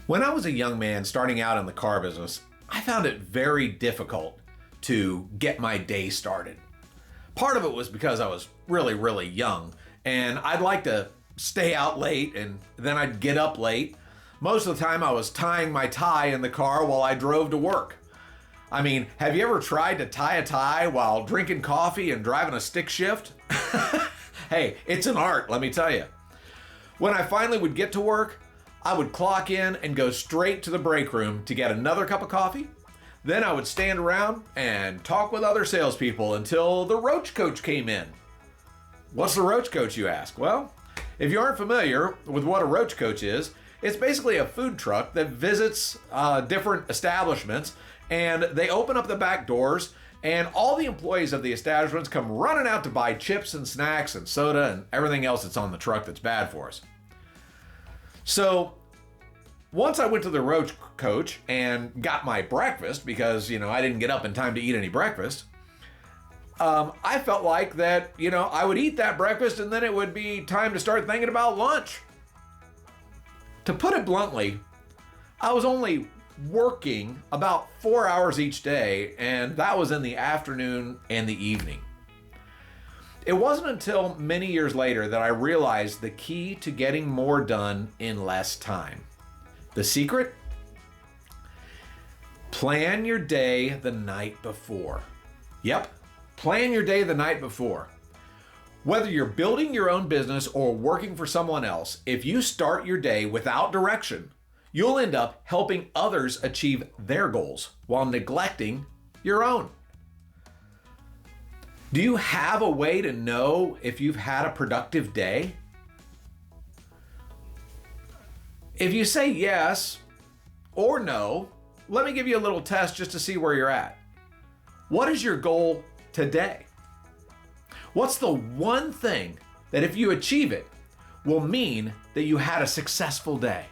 When I was a young man starting out in the car business, I found it very difficult to get my day started. Part of it was because I was really young and I'd like to stay out late and then I'd get up late. Most of the time I was tying my tie in the car while I drove to work. I mean, have you ever tried to tie a tie while drinking coffee and driving a stick shift? Hey, it's an art, let me tell you. When I finally would get to work, I would clock in and go straight to the break room to get another cup of coffee. Then I would stand around and talk with other salespeople until the roach coach came in. What's the roach coach, you ask? Well, if you aren't familiar with what a roach coach is, it's basically a food truck that visits different establishments, and they open up the back doors and all the employees of the establishments come running out to buy chips and snacks and soda and everything else that's on the truck that's bad for us. So once I went to the roach coach and got my breakfast because, I didn't get up in time to eat any breakfast, I felt like that, I would eat that breakfast and then it would be time to start thinking about lunch. To put it bluntly, I was only working about 4 hours each day, and that was in the afternoon and the evening. It wasn't until many years later that I realized the key to getting more done in less time. The secret? Plan your day the night before. Yep, plan your day the night before. Whether you're building your own business or working for someone else, if you start your day without direction, you'll end up helping others achieve their goals while neglecting your own. Do you have a way to know if you've had a productive day? If you say yes or no, let me give you a little test just to see where you're at. What is your goal today? What's the one thing that if you achieve it will mean that you had a successful day?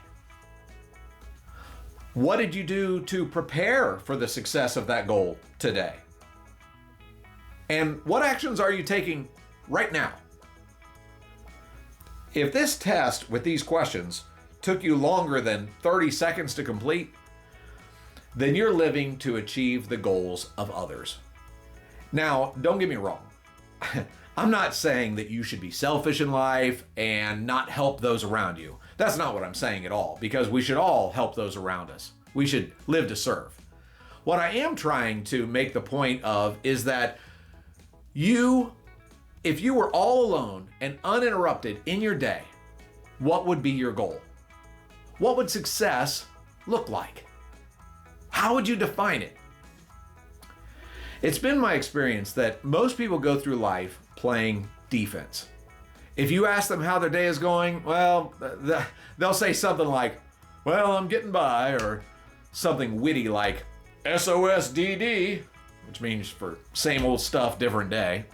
What did you do to prepare for the success of that goal today? And what actions are you taking right now? If this test with these questions took you longer than 30 seconds to complete, then you're living to achieve the goals of others. Now, don't get me wrong. I'm not saying that you should be selfish in life and not help those around you. That's not what I'm saying at all, because we should all help those around us. We should live to serve. What I am trying to make the point of is that if you were all alone and uninterrupted in your day, what would be your goal? What would success look like? How would you define it? It's been my experience that most people go through life playing defense. If you ask them how their day is going, well, they'll say something like, well, I'm getting by, or something witty like SOSDD, which means for same old stuff, different day.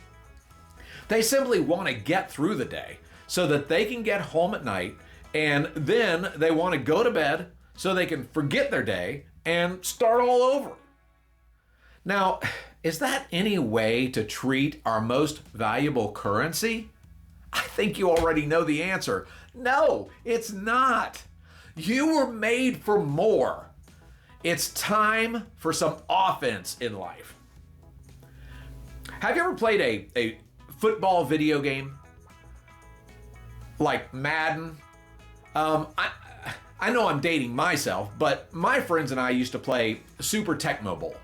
They simply want to get through the day so that they can get home at night, and then they want to go to bed so they can forget their day and start all over. Now, is that any way to treat our most valuable currency? I think you already know the answer. No, it's not. You were made for more. It's time for some offense in life. Have you ever played a football video game? Like Madden? I know I'm dating myself, but my friends and I used to play Super Tecmo Bowl.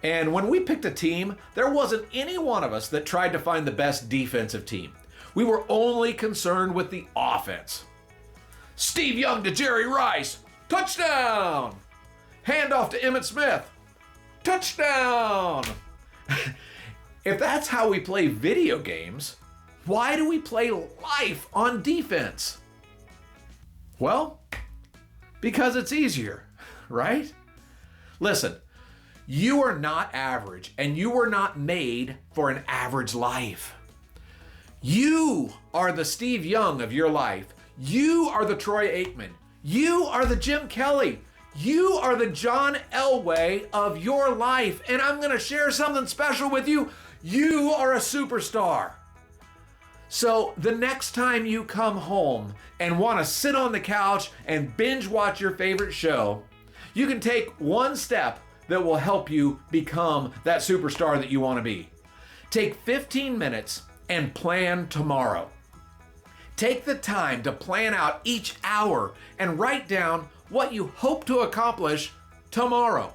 And when we picked a team, there wasn't any one of us that tried to find the best defensive team. We were only concerned with the offense. Steve Young to Jerry Rice, touchdown! Handoff to Emmitt Smith, touchdown! If that's how we play video games, why do we play life on defense? Well, because it's easier, right? Listen, you are not average, and you were not made for an average life. You are the Steve Young of your life. You are the Troy Aikman. You are the Jim Kelly. You are the John Elway of your life. And I'm going to share something special with you. You are a superstar. So the next time you come home and want to sit on the couch and binge watch your favorite show, you can take one step that will help you become that superstar that you want to be. Take 15 minutes and plan tomorrow. Take the time to plan out each hour and write down what you hope to accomplish tomorrow.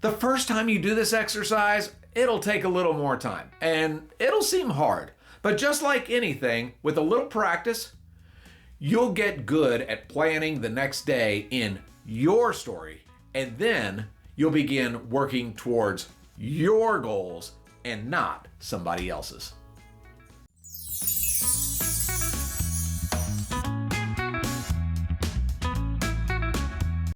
The first time you do this exercise, it'll take a little more time and it'll seem hard. But just like anything, with a little practice, you'll get good at planning the next day in your story, and then you'll begin working towards your goals and not somebody else's.